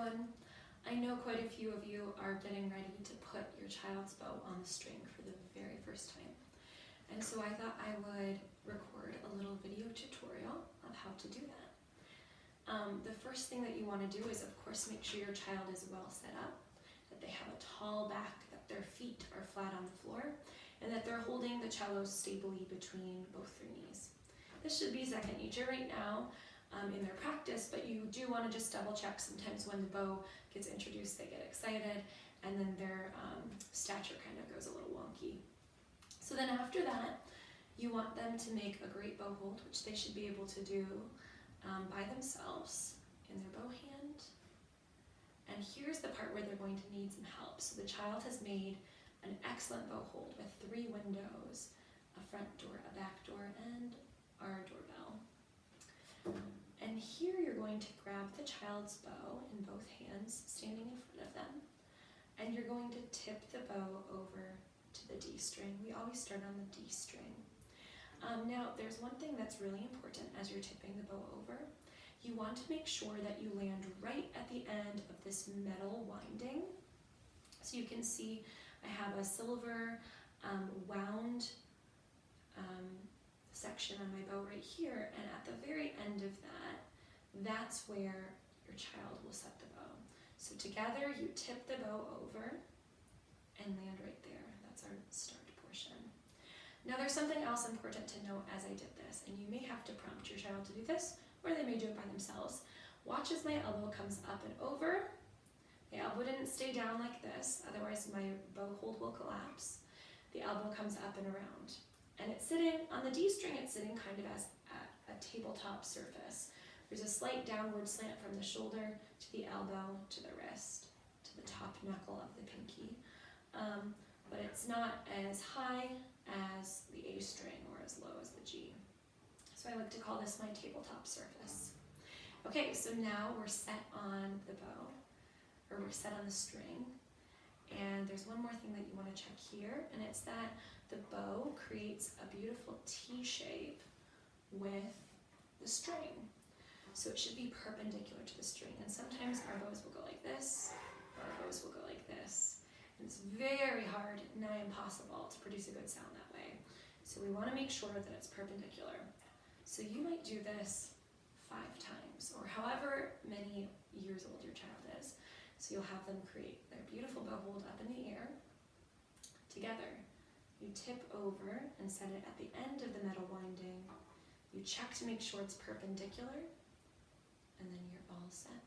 everyone. I know quite a few of you are getting ready to put your child's bow on the string for the very first time. And so I thought I would record a little video tutorial of how to do that. The first thing that you want to do is, of course, make sure your child is well set up, that they have a tall back, that their feet are flat on the floor, and that they're holding the cello stably between both their knees. This should be second nature right now in their practice, but you do want to just double check. Sometimes when the bow gets introduced, they get excited, and then their stature kind of goes a little wonky. So then after that, you want them to make a great bow hold, which they should be able to do by themselves in their bow hand. And here's the part where they're going to need some help. So the child has made an excellent bow hold with 3 windows, a front door, a back door, and our doorbell. And here you're going to grab the child's bow in both hands, standing in front of them, and you're going to tip the bow over to the D string. We always start on the D string. Now, there's one thing that's really important as you're tipping the bow over. You want to make sure that you land right at the end of this metal winding. So you can see I have a silver wound section on my bow right here, and at the very end of that, that's where your child will set the bow. So together you tip the bow over and land right there. That's our start portion. Now there's something else important to note as I did this, and you may have to prompt your child to do this, or they may do it by themselves. Watch as my elbow comes up and over. The elbow didn't stay down like this, otherwise my bow hold will collapse. The elbow comes up and around. And it's sitting, on the D string, it's sitting kind of as a tabletop surface. There's a slight downward slant from the shoulder to the elbow, to the wrist, to the top knuckle of the pinky. But it's not as high as the A string or as low as the G. So I like to call this my tabletop surface. Okay, so now we're set on the bow, or we're set on the string. And there's one more thing that you want to check here, and it's that the bow creates a beautiful T shape with the string. So it should be perpendicular to the string. And sometimes our bows will go like this, or our bows will go like this. And it's very hard, nigh impossible, to produce a good sound that way. So we want to make sure that it's perpendicular. So you might do this 5 times, or however many years old your child is. So you'll have them create their beautiful bow hold up in the air. Together, you tip over and set it at the end of the metal winding. You check to make sure it's perpendicular, and then you're all set.